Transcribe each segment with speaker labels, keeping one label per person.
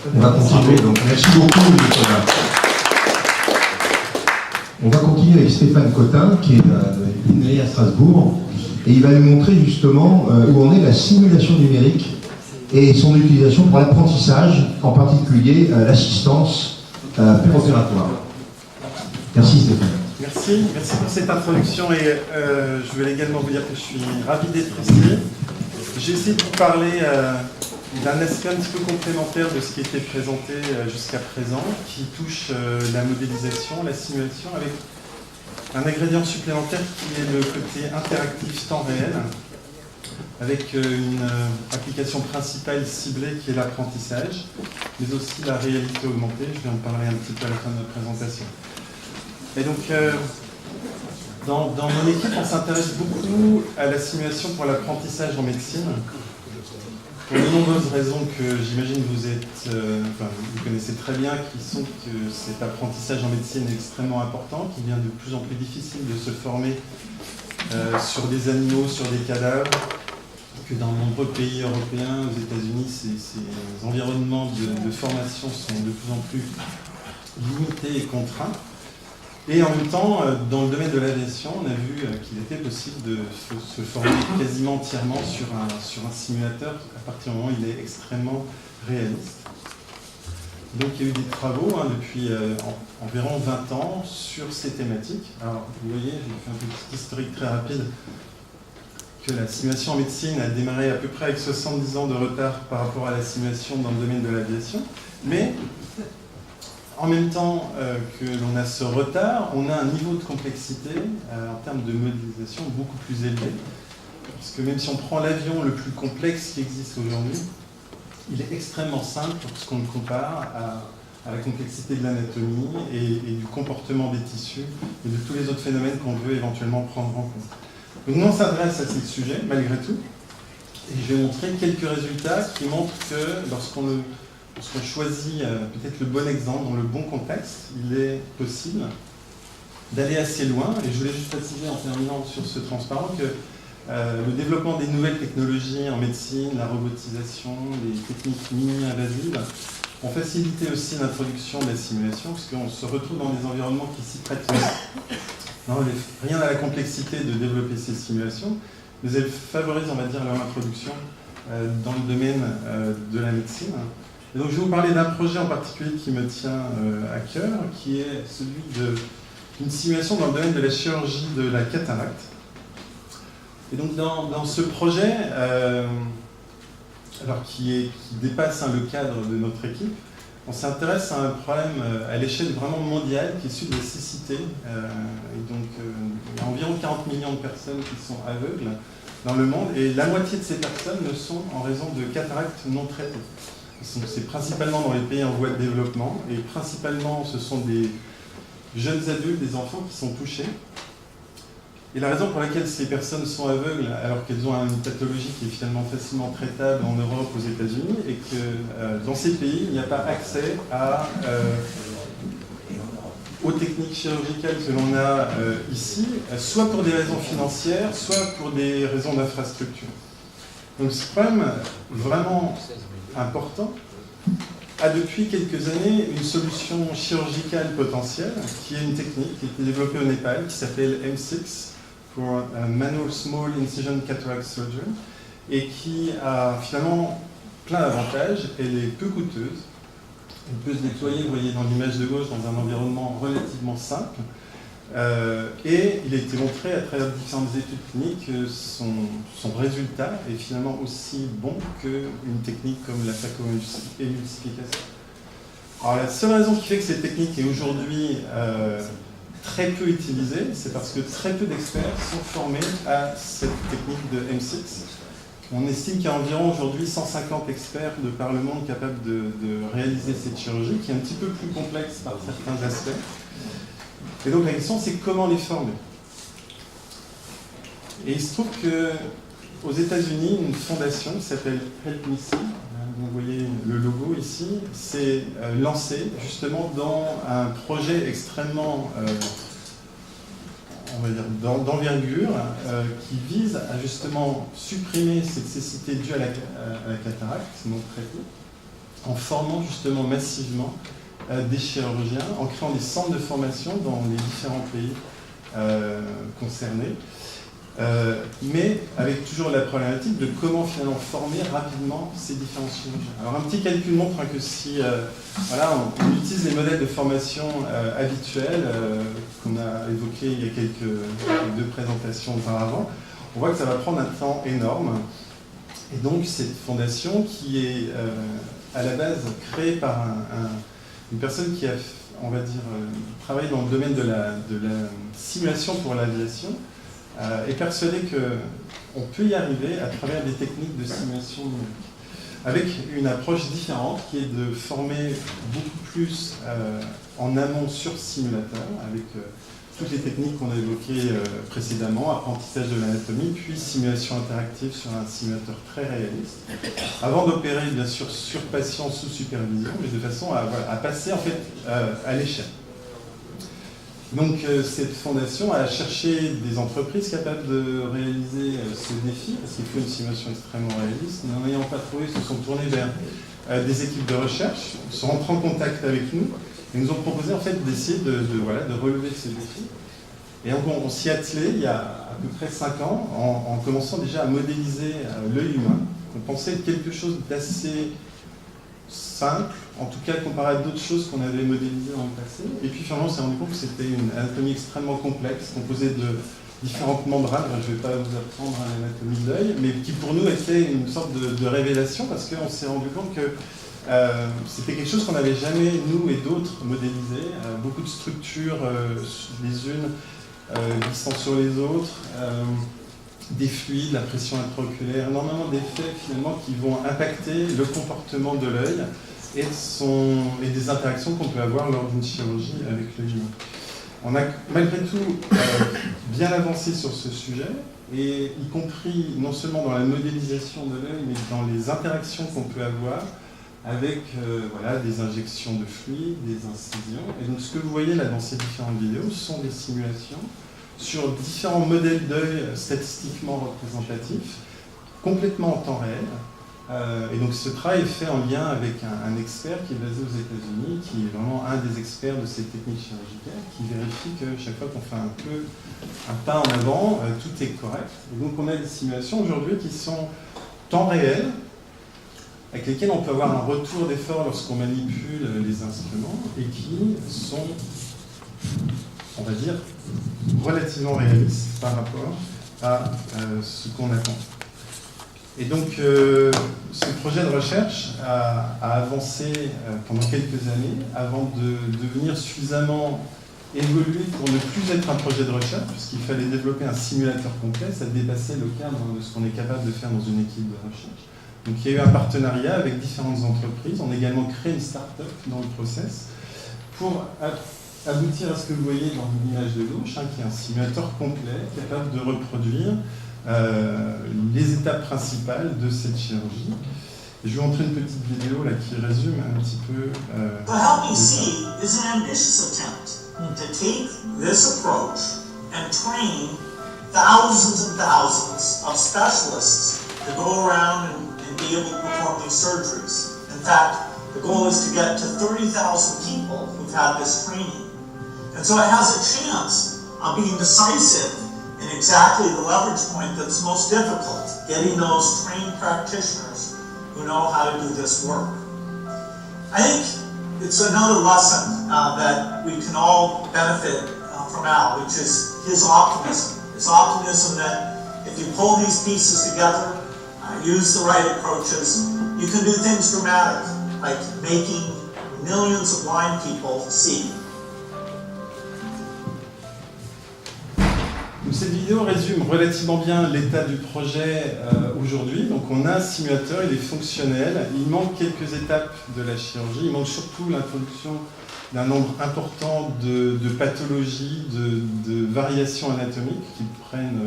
Speaker 1: On va continuer, donc merci beaucoup Nicolas. On va continuer avec Stéphane Cotin, qui est né à Strasbourg, et il va nous montrer justement où en est la simulation numérique et son utilisation pour l'apprentissage, en particulier l'assistance préopératoire. Merci Stéphane.
Speaker 2: Merci pour cette introduction et je voulais également vous dire que je suis ravi d'être ici. J'ai essayé de vous parler d'un aspect un petit peu complémentaire de ce qui était présenté jusqu'à présent, qui touche la modélisation, la simulation, avec un ingrédient supplémentaire qui est le côté interactif temps réel, avec une application principale ciblée qui est l'apprentissage, mais aussi la réalité augmentée. Je vais en parler un petit peu à la fin de notre présentation. Et donc, dans mon équipe, on s'intéresse beaucoup à la simulation pour l'apprentissage en médecine, pour de nombreuses raisons que j'imagine vous connaissez très bien, qui sont que cet apprentissage en médecine est extrêmement important, qu'il devient de plus en plus difficile de se former sur des animaux, sur des cadavres, que dans de nombreux pays européens, aux États-Unis, ces environnements de formation sont de plus en plus limités et contraints. Et en même temps, dans le domaine de l'aviation, on a vu qu'il était possible de se former quasiment entièrement sur un simulateur à partir du moment où il est extrêmement réaliste. Donc il y a eu des travaux depuis environ 20 ans sur ces thématiques. Alors vous voyez, je vous fais un petit historique très rapide, que la simulation en médecine a démarré à peu près avec 70 ans de retard par rapport à la simulation dans le domaine de l'aviation. Mais en même temps que l'on a ce retard, on a un niveau de complexité en termes de modélisation beaucoup plus élevé. Parce que même si on prend l'avion le plus complexe qui existe aujourd'hui, il est extrêmement simple lorsqu'on le compare à la complexité de l'anatomie et du comportement des tissus et de tous les autres phénomènes qu'on veut éventuellement prendre en compte. Donc nous on s'adresse à ces sujets malgré tout, et je vais montrer quelques résultats qui montrent que lorsqu'on choisit peut-être le bon exemple, dans le bon contexte, il est possible d'aller assez loin. Et je voulais juste préciser en terminant sur ce transparent que le développement des nouvelles technologies en médecine, la robotisation, les techniques mini-invasives ont facilité aussi l'introduction de la simulation, puisqu'on se retrouve dans des environnements qui s'y prêtent bien. Rien à la complexité de développer ces simulations, mais elles favorisent, on va dire, leur introduction dans le domaine de la médecine. Et donc je vais vous parler d'un projet en particulier qui me tient à cœur, qui est celui d'une simulation dans le domaine de la chirurgie de la cataracte. Et donc dans ce projet, qui dépasse le cadre de notre équipe, on s'intéresse à un problème à l'échelle vraiment mondiale qui est celui de la cécité. Et donc il y a environ 40 millions de personnes qui sont aveugles dans le monde, et la moitié de ces personnes le sont en raison de cataractes non traitées. C'est principalement dans les pays en voie de développement, et principalement ce sont des jeunes adultes, des enfants qui sont touchés. Et la raison pour laquelle ces personnes sont aveugles, alors qu'elles ont une pathologie qui est finalement facilement traitable en Europe, aux États-Unis, et que dans ces pays, il n'y a pas accès aux techniques chirurgicales que l'on a ici, soit pour des raisons financières, soit pour des raisons d'infrastructure. Donc ce problème vraiment important a depuis quelques années une solution chirurgicale potentielle, qui est une technique qui a été développée au Népal, qui s'appelle M6, pour Manual Small Incision Cataract Surgery, et qui a finalement plein d'avantages. Elle est peu coûteuse, elle peut se déployer, vous voyez dans l'image de gauche, dans un environnement relativement simple, et il a été montré à travers différentes études cliniques que son résultat est finalement aussi bon qu'une technique comme la phacoémulsification. Alors la seule raison qui fait que cette technique est aujourd'hui très peu utilisée, c'est parce que très peu d'experts sont formés à cette technique de M6. On estime qu'il y a environ aujourd'hui 150 experts de par le monde capables de réaliser cette chirurgie, qui est un petit peu plus complexe par certains aspects. Et donc la question, c'est comment les former. Et il se trouve qu'aux États-Unis, une fondation qui s'appelle Help Me See, vous voyez le logo ici, s'est lancée justement dans un projet extrêmement, on va dire, d'envergure, qui vise à justement supprimer cette cécité due à la cataracte non traitée, en formant justement massivement des chirurgiens, en créant des centres de formation dans les différents pays concernés, mais avec toujours la problématique de comment finalement former rapidement ces différents chirurgiens. Alors un petit calcul montre que si voilà, on utilise les modèles de formation habituels qu'on a évoqués il y a deux présentations auparavant, on voit que ça va prendre un temps énorme. Et donc cette fondation qui est à la base créée par une personne qui a, on va dire, travaillé dans le domaine de la simulation pour l'aviation, est persuadée qu'on peut y arriver à travers des techniques de simulation numérique, avec une approche différente qui est de former beaucoup plus en amont sur simulateur, avec toutes les techniques qu'on a évoquées précédemment, apprentissage de l'anatomie, puis simulation interactive sur un simulateur très réaliste, avant d'opérer bien sûr sur patient sous supervision, mais de façon à passer en fait à l'échelle. Donc cette fondation a cherché des entreprises capables de réaliser ce défi, parce qu'il faut une simulation extrêmement réaliste. N'en ayant pas trouvé, ils se sont tournés vers des équipes de recherche, sont rentrés en contact avec nous, et nous ont proposé en fait d'essayer de relever ce défi. Et donc on s'y est attelé il y a à peu près 5 ans, en commençant déjà à modéliser l'œil humain. On pensait quelque chose d'assez simple, en tout cas comparé à d'autres choses qu'on avait modélisées dans le passé. Et puis finalement on s'est rendu compte que c'était une anatomie extrêmement complexe, composée de différentes membranes. Je ne vais pas vous apprendre l'anatomie de l'œil, mais qui pour nous était une sorte de révélation, parce qu'on s'est rendu compte que c'était quelque chose qu'on n'avait jamais, nous et d'autres, modélisé. Beaucoup de structures, les unes glissant sur les autres, des fluides, la pression intraoculaire, énormément d'effets finalement qui vont impacter le comportement de l'œil et des interactions qu'on peut avoir lors d'une chirurgie avec l'œil humain. On a malgré tout bien avancé sur ce sujet, et y compris non seulement dans la modélisation de l'œil, mais dans les interactions qu'on peut avoir avec des injections de fluides, des incisions. Et donc ce que vous voyez là dans ces différentes vidéos, ce sont des simulations sur différents modèles d'œil statistiquement représentatifs, complètement en temps réel. Et donc ce travail est fait en lien avec un expert qui est basé aux États-Unis, qui est vraiment un des experts de ces techniques chirurgicales, qui vérifie que chaque fois qu'on fait un pas en avant, tout est correct. Et donc on a des simulations aujourd'hui qui sont temps réel, avec lesquels on peut avoir un retour d'effort lorsqu'on manipule les instruments, et qui sont, on va dire, relativement réalistes par rapport à ce qu'on attend. Et donc, ce projet de recherche a avancé pendant quelques années, avant de devenir suffisamment évolué pour ne plus être un projet de recherche, puisqu'il fallait développer un simulateur complet. Ça dépassait le cadre de ce qu'on est capable de faire dans une équipe de recherche. Donc il y a eu un partenariat avec différentes entreprises. On a également créé une start-up dans le process pour aboutir à ce que vous voyez dans l'image de gauche, qui est un simulateur complet capable de reproduire les étapes principales de cette chirurgie. Et je vais vous montrer une petite vidéo là, qui résume un petit peu...
Speaker 3: The Help Me See is an ambitious attempt to take this approach and train thousands and thousands of specialists to go around and be able to perform these surgeries. In fact, the goal is to get to 30,000 people who've had this training. And so it has a chance of being decisive in exactly the leverage point that's most difficult, getting those trained practitioners who know how to do this work. I think it's another lesson that we can all benefit from Al, which is his optimism. His optimism that if you pull these pieces together, use the right approaches, you can do things dramatic, like making millions of blind people see.
Speaker 2: Donc cette vidéo résume relativement bien l'état du projet aujourd'hui. Donc on a un simulateur, il est fonctionnel, il manque quelques étapes de la chirurgie, il manque surtout l'introduction d'un nombre important de pathologies, de variations anatomiques qui prennent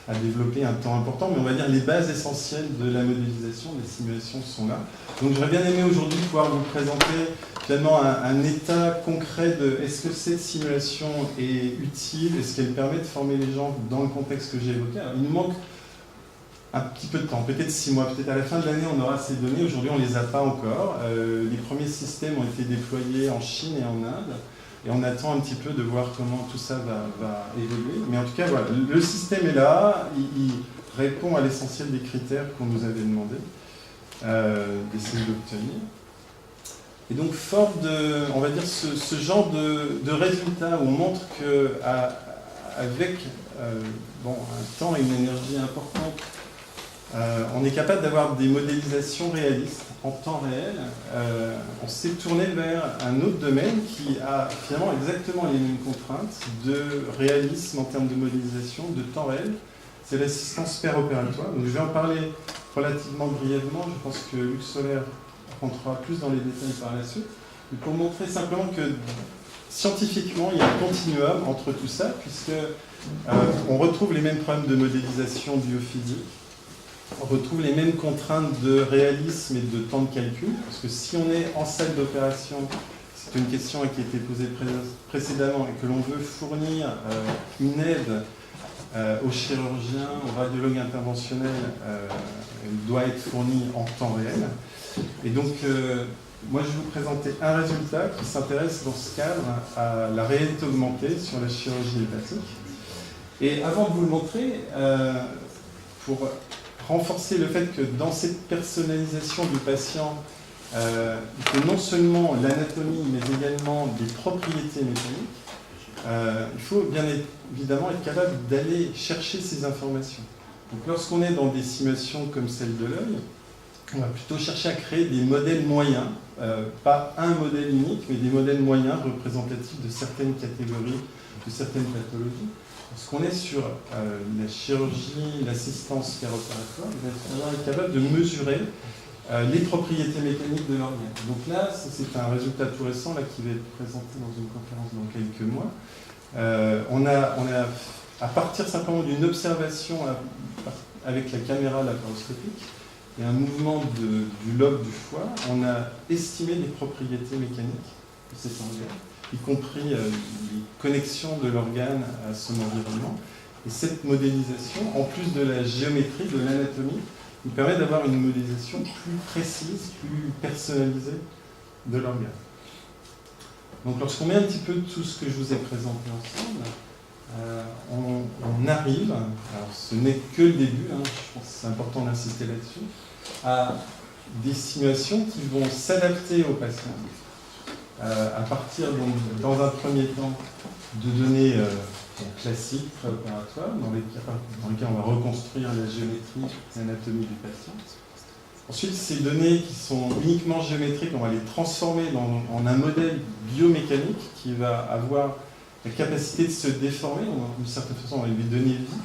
Speaker 2: à développer un temps important, mais on va dire les bases essentielles de la modélisation, les simulations sont là. Donc j'aurais bien aimé aujourd'hui pouvoir vous présenter finalement un état concret de est-ce que cette simulation est utile, est-ce qu'elle permet de former les gens dans le contexte que j'ai évoqué. Alors, il nous manque un petit peu de temps, peut-être 6 mois, peut-être à la fin de l'année on aura ces données. Aujourd'hui on ne les a pas encore. Les premiers systèmes ont été déployés en Chine et en Inde. Et on attend un petit peu de voir comment tout ça va évoluer. Mais en tout cas, voilà, le système est là, il répond à l'essentiel des critères qu'on nous avait demandé d'essayer d'obtenir. Et donc, fort de, on va dire, ce genre de résultats où on montre qu'avec un temps et une énergie importante, on est capable d'avoir des modélisations réalistes en temps réel. On s'est tourné vers un autre domaine qui a finalement exactement les mêmes contraintes de réalisme en termes de modélisation, de temps réel. C'est l'assistance pair-opératoire. Donc, je vais en parler relativement brièvement. Je pense que Luc Solaire rentrera plus dans les détails par la suite. Mais pour montrer simplement que scientifiquement, il y a un continuum entre tout ça, puisque on retrouve les mêmes problèmes de modélisation biophysique. On retrouve les mêmes contraintes de réalisme et de temps de calcul, parce que si on est en salle d'opération, c'est une question qui a été posée précédemment, et que l'on veut fournir une aide aux chirurgiens, aux radiologues interventionnels, elle doit être fournie en temps réel. Et donc, moi je vais vous présenter un résultat qui s'intéresse dans ce cadre à la réalité augmentée sur la chirurgie hépatique. Et avant de vous le montrer, pour renforcer le fait que dans cette personnalisation du patient, que non seulement l'anatomie, mais également des propriétés mécaniques, il faut bien évidemment être capable d'aller chercher ces informations. Donc lorsqu'on est dans des simulations comme celle de l'œil, on va plutôt chercher à créer des modèles moyens, pas un modèle unique, mais des modèles moyens représentatifs de certaines catégories, de certaines pathologies. Lorsqu'on est sur la chirurgie, l'assistance pair-opératoire, on va être capable de mesurer les propriétés mécaniques de l'organe. Donc là, c'est un résultat tout récent là, qui va être présenté dans une conférence dans quelques mois. On a, à partir simplement d'une observation avec la caméra laparoscopique et un mouvement du lobe du foie, on a estimé les propriétés mécaniques de cet organe, y compris les connexions de l'organe à son environnement. Et cette modélisation, en plus de la géométrie, de l'anatomie, nous permet d'avoir une modélisation plus précise, plus personnalisée de l'organe. Donc lorsqu'on met un petit peu tout ce que je vous ai présenté ensemble, on arrive, alors ce n'est que le début, je pense que c'est important d'insister là-dessus, à des simulations qui vont s'adapter aux patients, à partir, donc, dans un premier temps, de données classiques, préopératoires, dans lesquelles on va reconstruire la géométrie et l'anatomie du patient. Ensuite, ces données qui sont uniquement géométriques, on va les transformer en un modèle biomécanique qui va avoir la capacité de se déformer. D'une certaine façon, on va lui donner vie.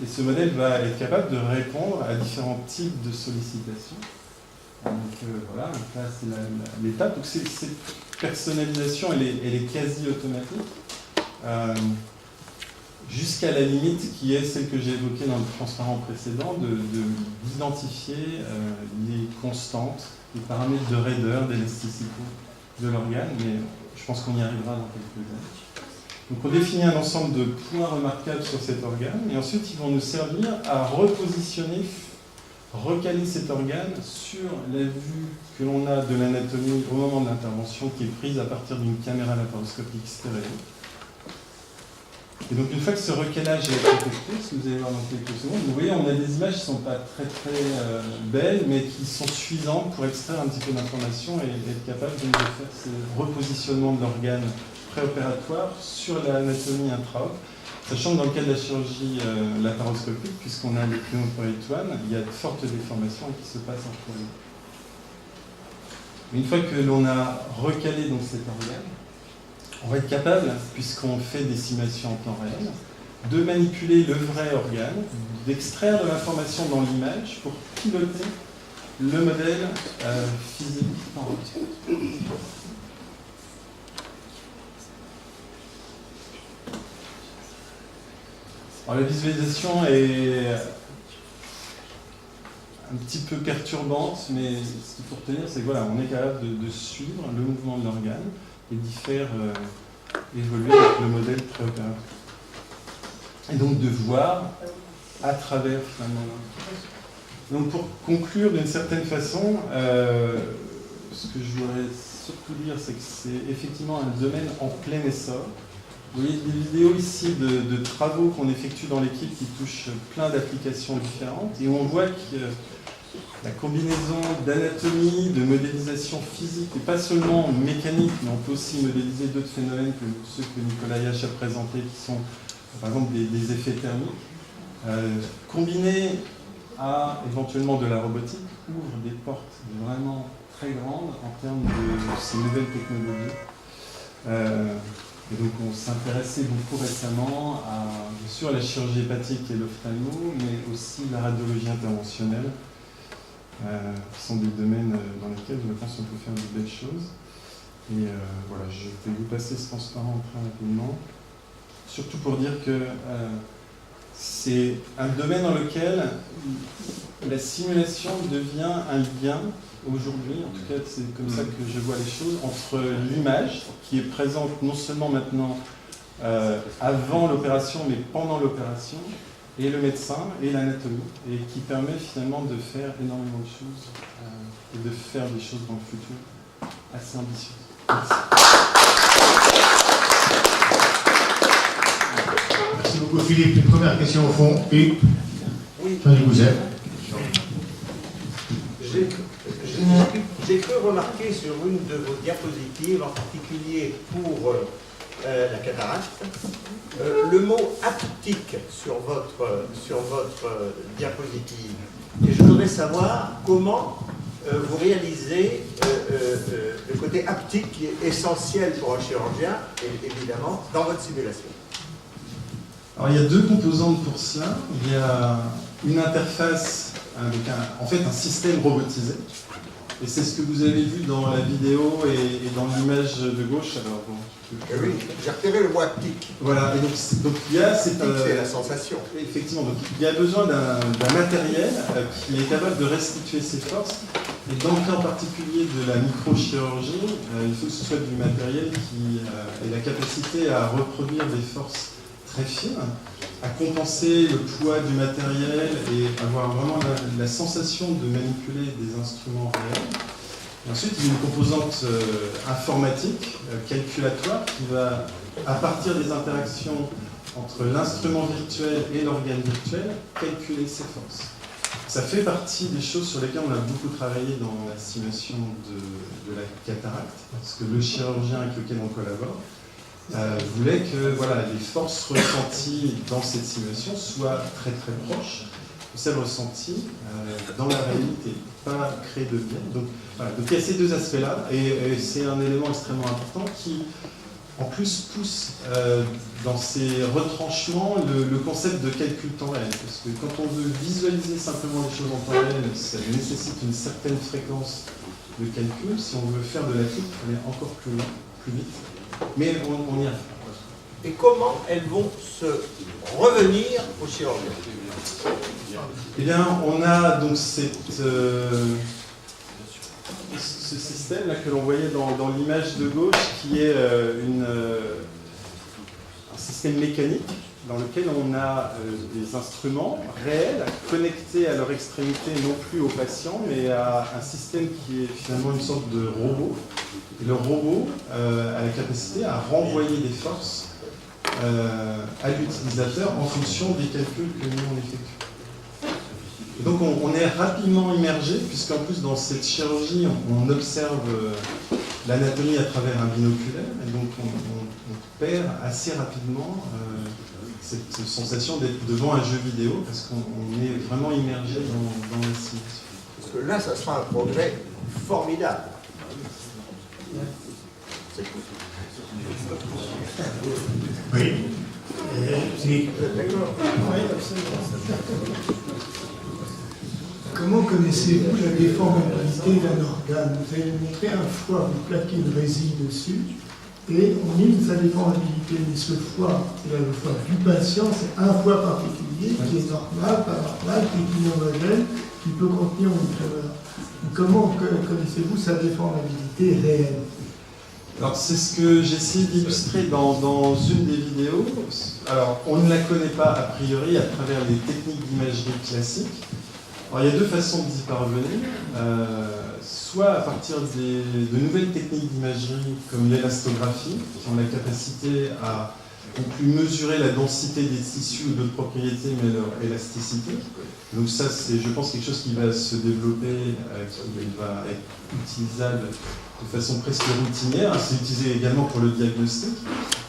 Speaker 2: Et ce modèle va être capable de répondre à différents types de sollicitations. Donc voilà, donc là c'est l'étape. Donc cette personnalisation, elle est quasi automatique. Jusqu'à la limite qui est celle que j'ai évoquée dans le transparent précédent, d'identifier les constantes, les paramètres de raideur, d'élasticité de l'organe, mais je pense qu'on y arrivera dans quelques années. Donc on définit un ensemble de points remarquables sur cet organe, et ensuite ils vont nous servir à repositionner, recaler cet organe sur la vue que l'on a de l'anatomie au moment de l'intervention, qui est prise à partir d'une caméra laparoscopique stéréo. Et donc une fois que ce recalage est effectué, ce que vous allez voir dans quelques secondes, vous voyez, on a des images qui ne sont pas très belles, mais qui sont suffisantes pour extraire un petit peu d'informations et être capable de faire ce repositionnement de l'organe préopératoire sur l'anatomie intra-op, sachant que dans le cas de la chirurgie laparoscopique, puisqu'on a les pneumopoétoines, il y a de fortes déformations qui se passent entre eux. Une fois que l'on a recalé donc cet organe, on va être capable, puisqu'on fait des simulations en temps réel, de manipuler le vrai organe, d'extraire de l'information dans l'image pour piloter le modèle physique en réel. Alors, la visualisation est un petit peu perturbante, mais ce qu'il faut retenir, c'est que voilà, on est capable de suivre le mouvement de l'organe et d'y faire évoluer avec le modèle préopératoire. Et donc de voir à travers finalement. Donc pour conclure d'une certaine façon, ce que je voudrais surtout dire, c'est que c'est effectivement un domaine en plein essor. Vous voyez des vidéos ici de travaux qu'on effectue dans l'équipe qui touchent plein d'applications différentes, et on voit que la combinaison d'anatomie, de modélisation physique, et pas seulement mécanique, mais on peut aussi modéliser d'autres phénomènes que ceux que Nicolas Yache a présentés, qui sont par exemple des effets thermiques, combinés à éventuellement de la robotique, ouvre des portes vraiment très grandes en termes de ces nouvelles technologies. Et donc on s'intéressait beaucoup récemment à, bien sûr, la chirurgie hépatique et l'ophtalmo, mais aussi la radiologie interventionnelle, qui sont des domaines dans lesquels je pense qu'on peut faire de belles choses. Et voilà, je vais vous passer ce transparent très rapidement, surtout pour dire que c'est un domaine dans lequel la simulation devient un lien aujourd'hui, en tout cas c'est comme ça que je vois les choses, entre l'image qui est présente non seulement maintenant avant l'opération, mais pendant l'opération, et le médecin et l'anatomie, et qui permet finalement de faire énormément de choses et de faire des choses dans le futur assez ambitieuses. Merci.
Speaker 1: Merci beaucoup Philippe. Une première question au fond. Et
Speaker 4: oui.
Speaker 1: Fanny Gouzet.
Speaker 4: J'ai cru remarquer sur une de vos diapositives, en particulier pour la cataracte, le mot haptique sur votre diapositive. Et je voudrais savoir comment vous réalisez le côté haptique qui est essentiel pour un chirurgien, évidemment, dans votre simulation.
Speaker 2: Alors il y a deux composantes pour cela. Il y a une interface avec un système robotisé. Et c'est ce que vous avez vu dans la vidéo et dans l'image de gauche. Alors, bon,
Speaker 4: oui, j'ai repéré le mot haptique.
Speaker 2: Voilà, et donc il y a
Speaker 4: c'est la sensation.
Speaker 2: Effectivement, donc il y a besoin d'un matériel qui est capable de restituer ses forces. Et dans le cas en particulier de la microchirurgie, il faut que ce soit du matériel qui ait la capacité à reproduire des forces très fines, à compenser le poids du matériel et avoir vraiment la sensation de manipuler des instruments réels. Et ensuite, il y a une composante informatique, calculatoire, qui va, à partir des interactions entre l'instrument virtuel et l'organe virtuel, calculer ses forces. Ça fait partie des choses sur lesquelles on a beaucoup travaillé dans la simulation de la cataracte, parce que le chirurgien avec lequel on collabore voulait que voilà, les forces ressenties dans cette simulation soient très très proches de celles ressenties dans la réalité, pas créer de biais. Donc, voilà. Donc il y a ces deux aspects-là, et c'est un élément extrêmement important qui, en plus, pousse dans ces retranchements le concept de calcul temps réel. Parce que quand on veut visualiser simplement les choses en temps réel, ça nécessite une certaine fréquence de calcul. Si on veut faire de la physique, on est encore plus lent, plus vite. Mais on y arrive.
Speaker 4: Et comment elles vont se revenir au chirurgien?
Speaker 2: Eh bien, on a donc ce système là que l'on voyait dans l'image de gauche, qui est un système mécanique dans lequel on a des instruments réels connectés à leur extrémité, non plus au patient, mais à un système qui est finalement une sorte de robot. Et le robot a la capacité à renvoyer des forces à l'utilisateur en fonction des calculs que nous on effectue. Et donc on est rapidement immergé, puisqu'en plus dans cette chirurgie, on observe l'anatomie à travers un binoculaire, et donc on perd assez rapidement cette sensation d'être devant un jeu vidéo, parce qu'on est vraiment immergé dans la simulation.
Speaker 4: Parce que là, ça sera un progrès formidable.
Speaker 1: Oui.
Speaker 5: Comment connaissez-vous la déformabilité d'un organe? Vous avez montré un foie, vous plaquez une résille dessus, et on mime sa déformabilité. Mais ce foie, c'est le foie du patient, c'est un foie particulier qui est normal, pas normal, qui est inhomogène, qui peut contenir une tumeur. Comment connaissez-vous sa déformabilité réelle?
Speaker 2: Alors c'est ce que j'ai essayé d'illustrer dans une des vidéos. Alors on ne la connaît pas a priori à travers les techniques d'imagerie classiques. Alors il y a deux façons d'y parvenir. Soit à partir de nouvelles techniques d'imagerie comme l'élastographie, qui ont la capacité à non plus mesurer la densité des tissus ou d'autres propriétés, mais leur élasticité. Donc ça, c'est, je pense, quelque chose qui va se développer, qui va être utilisable de façon presque routinière. C'est utilisé également pour le diagnostic.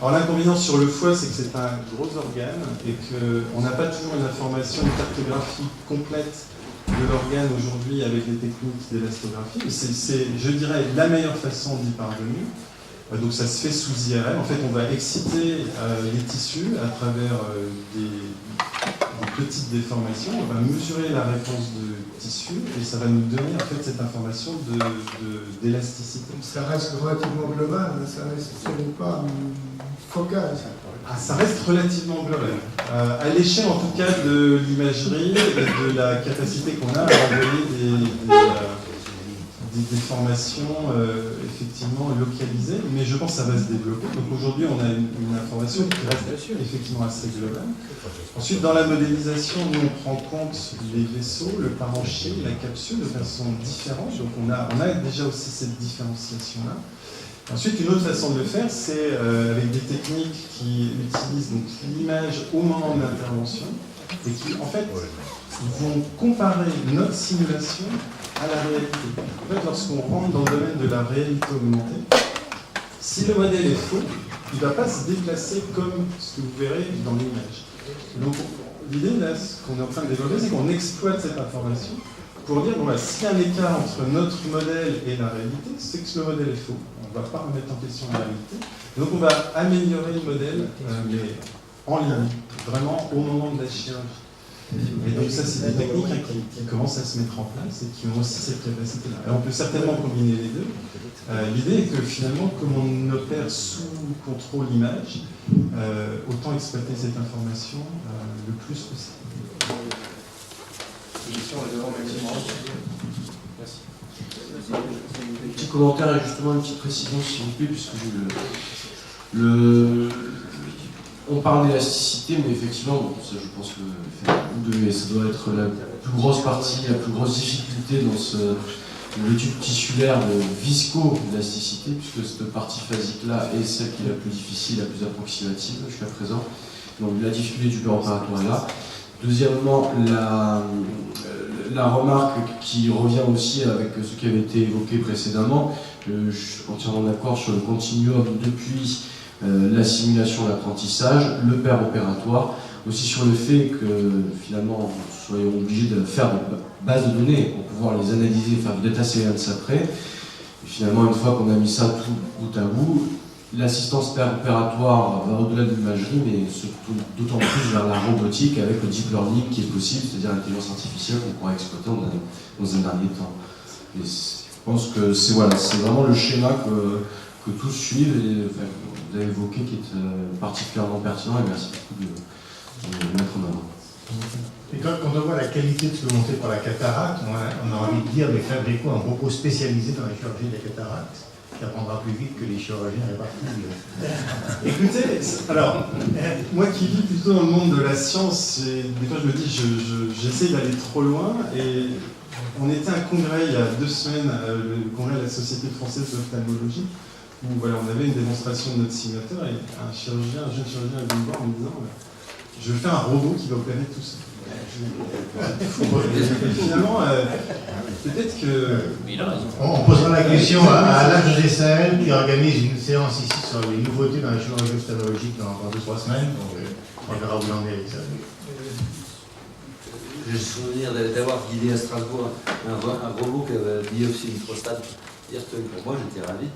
Speaker 2: Alors l'inconvénient sur le foie, c'est que c'est un gros organe et qu'on n'a pas toujours une information, une cartographie complète de l'organe aujourd'hui avec les techniques d'élastographie. C'est, je dirais, la meilleure façon d'y parvenir. Donc ça se fait sous IRM. En fait, on va exciter les tissus à travers des petites déformations. On va mesurer la réponse de tissu et ça va nous donner en fait cette information d'élasticité.
Speaker 5: Ça reste relativement global, ça reste, ce n'est pas focal.
Speaker 2: Ah, ça reste relativement global. À l'échelle en tout cas de l'imagerie et de la capacité qu'on a à envoyer des déformations effectivement localisées, mais je pense que ça va se développer. Donc aujourd'hui, on a une information qui reste effectivement assez globale. Ensuite, dans la modélisation, nous on prend compte les vaisseaux, le parenchyme, la capsule de façon différente. Donc on a déjà aussi cette différenciation-là. Ensuite, une autre façon de le faire, c'est avec des techniques qui utilisent l'image au moment de l'intervention et qui, en fait, vont comparer notre simulation à la réalité. En fait, lorsqu'on rentre dans le domaine de la réalité augmentée, si le modèle est faux, il ne va pas se déplacer comme ce que vous verrez dans l'image. Donc, l'idée, là, ce qu'on est en train de développer, c'est qu'on exploite cette information pour dire, bon, bah, s'il y a un écart entre notre modèle et la réalité, c'est que le modèle est faux. On ne va pas remettre en question la réalité. Donc, on va améliorer le modèle, mais en ligne, vraiment au moment de la chirurgie. Et donc ça, c'est des techniques qui commencent à se mettre en place et qui ont aussi cette capacité-là. Et on peut certainement combiner les deux. L'idée est que finalement, comme on opère sous contrôle image, autant exploiter cette information le plus possible.
Speaker 6: Merci. Un petit commentaire et justement une petite précision s'il vous plaît, puisque on parle d'élasticité, mais effectivement, ça je pense que ça doit être la plus grosse partie, la plus grosse difficulté dans l'étude tissulaire de visco-élasticité, puisque cette partie phasique-là est celle qui est la plus difficile, la plus approximative jusqu'à présent. Donc la difficulté du père opératoire est là. Deuxièmement, la remarque qui revient aussi avec ce qui avait été évoqué précédemment, je suis entièrement d'accord sur le continuum depuis la simulation et l'apprentissage, le père opératoire, aussi sur le fait que finalement nous soyons obligés de faire des bases de données pour pouvoir les analyser, faire du data science après. Et finalement, une fois qu'on a mis ça tout bout à bout, l'assistance père opératoire va au-delà de l'imagerie, mais surtout d'autant plus vers la robotique avec le deep learning qui est possible, c'est-à-dire l'intelligence artificielle qu'on pourra exploiter dans un dernier temps. Et je pense que c'est vraiment le schéma que tous suivent et vous avez évoqué qui est particulièrement pertinent et merci beaucoup de le mettre en avant.
Speaker 7: Et quand on voit la qualité de ce que l'on fait pour la cataracte, on a envie de dire des fabricants un propos spécialisés dans la chirurgie de la cataracte, qui apprendra plus vite que les chirurgiens répartis.
Speaker 2: Écoutez, alors, moi qui vis plutôt dans le monde de la science, des fois je me dis, j'essaie d'aller trop loin, et on était à un congrès il y a 2 semaines, le congrès de la Société française d'ophtalmologie, où voilà, on avait une démonstration de notre simulateur, et un jeune chirurgien est venu me voir en me disant, je fais un robot qui va opérer tout ça. Et finalement, peut-être que...
Speaker 7: On posera la question à Alain José Sahel qui organise une séance ici sur les nouveautés dans la chirurgie ophtalmologique dans encore 2-3 semaines. Donc on verra où l'on est avec ça.
Speaker 8: J'ai le souvenir d'avoir guidé à Strasbourg un robot qui avait biopsié une prostate. Pour moi, j'étais ravi.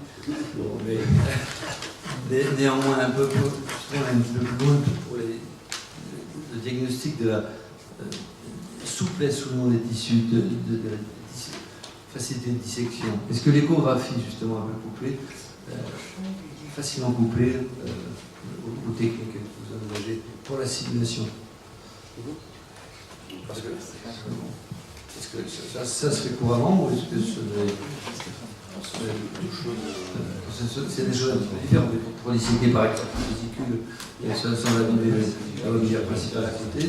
Speaker 8: Mais néanmoins, un peu loin pour le diagnostic de la souplesse ou non des tissus, de la facilité de dissection. Est-ce que l'échographie, justement, un peu couplée, facilement couplée aux techniques que vous engagez pour la simulation? Parce que est-ce que ça se fait couramment ou est-ce que C'est des choses différentes. Pour disséquer par exemple la vésicule, sans la bilirubine principale à côté,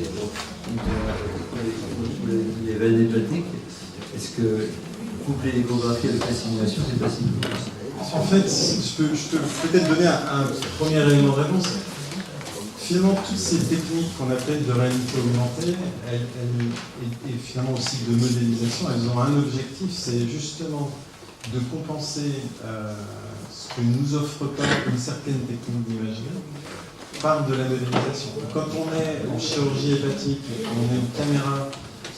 Speaker 8: les veines hépatiques, est-ce que coupler l'échographie avec la simulation, c'est possible?
Speaker 2: En fait, je peux peut-être donner un premier élément de réponse. Finalement, toutes ces techniques qu'on appelle de réalité augmentée, et finalement aussi de modélisation, elles ont un objectif, c'est justement de compenser ce que nous offre pas une certaine technique d'imagerie par de la modélisation. Quand on est en chirurgie hépatique, on a une caméra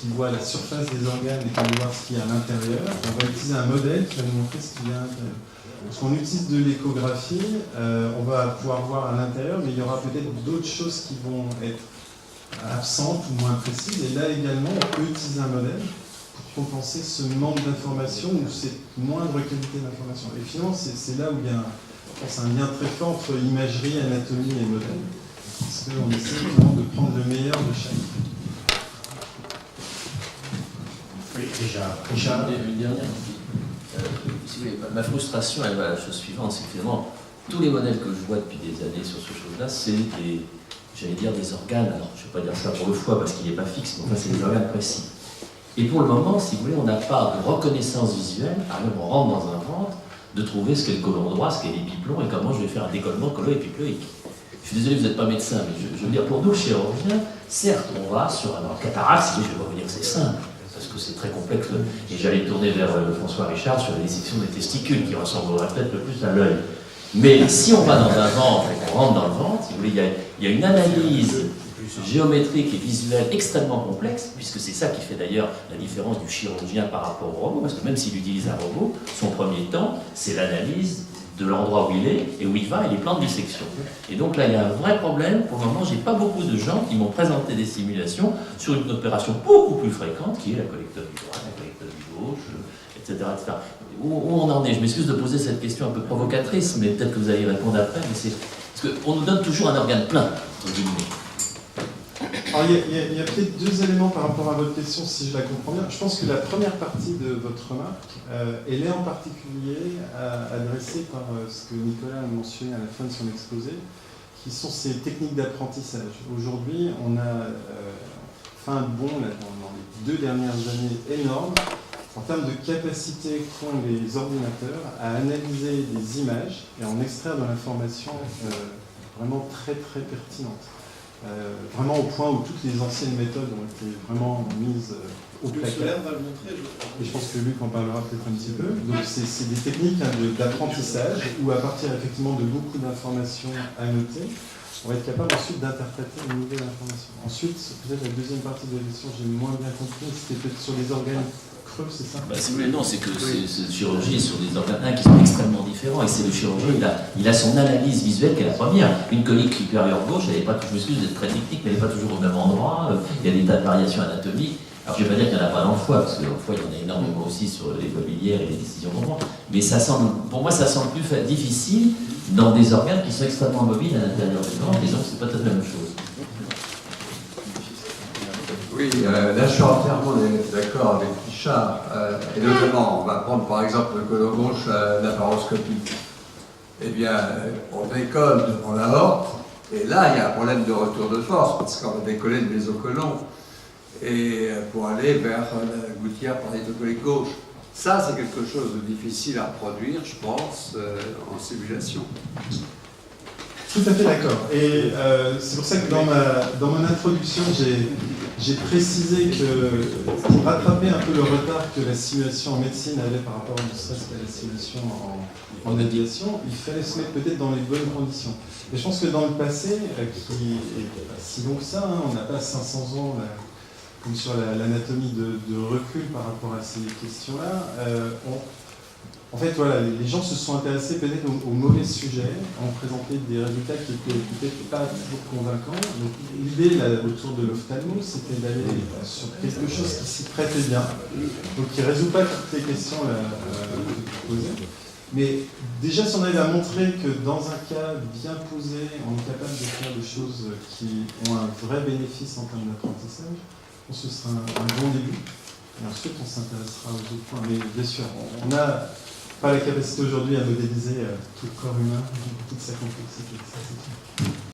Speaker 2: qui voit la surface des organes et qui veut voir ce qu'il y a à l'intérieur, on va utiliser un modèle qui va nous montrer ce qu'il y a à l'intérieur. Lorsqu'on utilise de l'échographie, on va pouvoir voir à l'intérieur, mais il y aura peut-être d'autres choses qui vont être absentes ou moins précises. Et là également, on peut utiliser un modèle pour compenser ce manque d'information ou cette moindre qualité d'information. Et finalement, c'est là où il y a je pense, un lien très fort entre imagerie, anatomie et modèle. Parce qu'on essaie vraiment de prendre le meilleur de chaque.
Speaker 7: Oui, déjà.
Speaker 9: Une dernière. Si vous voulez, ma frustration, elle va à la chose suivante, c'est que finalement, tous les modèles que je vois depuis des années sur ce chose-là, c'est des, j'allais dire des organes, alors je ne vais pas dire ça pour le foie parce qu'il n'est pas fixe, mais enfin c'est des organes précis. Et pour le moment, si vous voulez, on n'a pas de reconnaissance visuelle, alors on rentre dans un ventre, de trouver ce qu'est le côlon droit, ce qu'est l'épiplomb et comment je vais faire un décollement collo-épiploïque. Je suis désolé, vous n'êtes pas médecin, mais je veux dire, pour nous, chirurgiens, certes, on va sur un cataracte, je ne vais pas vous dire que c'est simple, parce que c'est très complexe, et j'allais tourner vers François Richard sur la dissection des testicules, qui ressemblerait peut-être le plus à l'œil. Mais si on va dans un ventre et qu'on rentre dans le ventre, si vous voulez, il y a une analyse géométrique et visuelle extrêmement complexe, puisque c'est ça qui fait d'ailleurs la différence du chirurgien par rapport au robot, parce que même s'il utilise un robot, son premier temps, c'est l'analyse de l'endroit où il est et où il va et les plans de dissection. Et donc là, il y a un vrai problème. Pour le moment, j'ai pas beaucoup de gens qui m'ont présenté des simulations sur une opération beaucoup plus fréquente, qui est la collectomie droite, la collectomie gauche, etc. etc. Où on en est? Je m'excuse de poser cette question un peu provocatrice, mais peut-être que vous allez y répondre après. Mais c'est parce qu'on nous donne toujours un organe plein, entre guillemets.
Speaker 2: Alors, il y a peut-être deux éléments par rapport à votre question, si je la comprends bien. Je pense que la première partie de votre remarque, elle est en particulier adressée par ce que Nicolas a mentionné à la fin de son exposé, qui sont ces techniques d'apprentissage. Aujourd'hui, on a fait un bond là, dans les 2 dernières années énorme en termes de capacité qu'ont les ordinateurs à analyser des images et en extraire de l'information vraiment très très pertinente. Vraiment au point où toutes les anciennes méthodes ont été vraiment mises au placard. Et je pense que Luc en parlera peut-être un petit peu. Donc c'est des techniques d'apprentissage où à partir effectivement de beaucoup d'informations à noter, on va être capable ensuite d'interpréter une nouvelle information. Ensuite, peut-être la deuxième partie de la question, j'ai moins bien compris, c'était peut-être sur les organes creux, c'est ça?
Speaker 9: Si vous voulez, non, c'est que cette chirurgie sur des organes qui sont extrêmement différents, et c'est le chirurgien, il a son analyse visuelle qui est la première. Une colique supérieure gauche, elle n'est pas toujours, je m'excuse d'être très technique, mais elle n'est pas toujours au même endroit, il y a des tas de variations anatomiques. Alors je ne vais pas dire qu'il n'y en a pas dans le foie, parce que dans le foie il y en a énormément aussi sur les voies biliaires et les décisions qu'on prend, mais ça semble, pour moi ça semble plus difficile dans des organes qui sont extrêmement mobiles à l'intérieur du corps, et donc c'est pas tout à fait la même chose.
Speaker 10: Oui, là je suis entièrement d'accord avec Richard, et notamment on va prendre par exemple le côlon gauche laparoscopique. Eh bien, on décolle devant l'aorte, et là il y a un problème de retour de force, parce qu'on va décoller le mésocolon, et pour aller vers la gouttière parieto-colique gauche. Ça, c'est quelque chose de difficile à produire, je pense, en simulation.
Speaker 2: Tout à fait d'accord. Et c'est pour ça que dans mon introduction, j'ai précisé que pour rattraper un peu le retard que la simulation en médecine avait par rapport ne serait-ce qu'à la simulation en aviation, il fallait se mettre peut-être dans les bonnes conditions. Et je pense que dans le passé, qui est pas si long que ça, hein, on n'a pas 500 ans comme sur l'anatomie de recul par rapport à ces questions-là, en fait, voilà, les gens se sont intéressés peut-être au mauvais sujet, ont présenté des résultats qui étaient peut-être pas toujours convaincants. Donc l'idée autour de l'ophtalmo, c'était d'aller sur quelque chose qui s'y prêtait bien, donc qui ne résout pas toutes les questions posées. Mais déjà, si on arrive à montrer que dans un cas bien posé, on est capable de faire des choses qui ont un vrai bénéfice en termes d'apprentissage, je pense que ce sera un bon début. Et ensuite, on s'intéressera aux autres points. Mais bien sûr, on a pas la capacité aujourd'hui à modéliser tout le corps humain, toute sa complexité. Ça, c'est tout.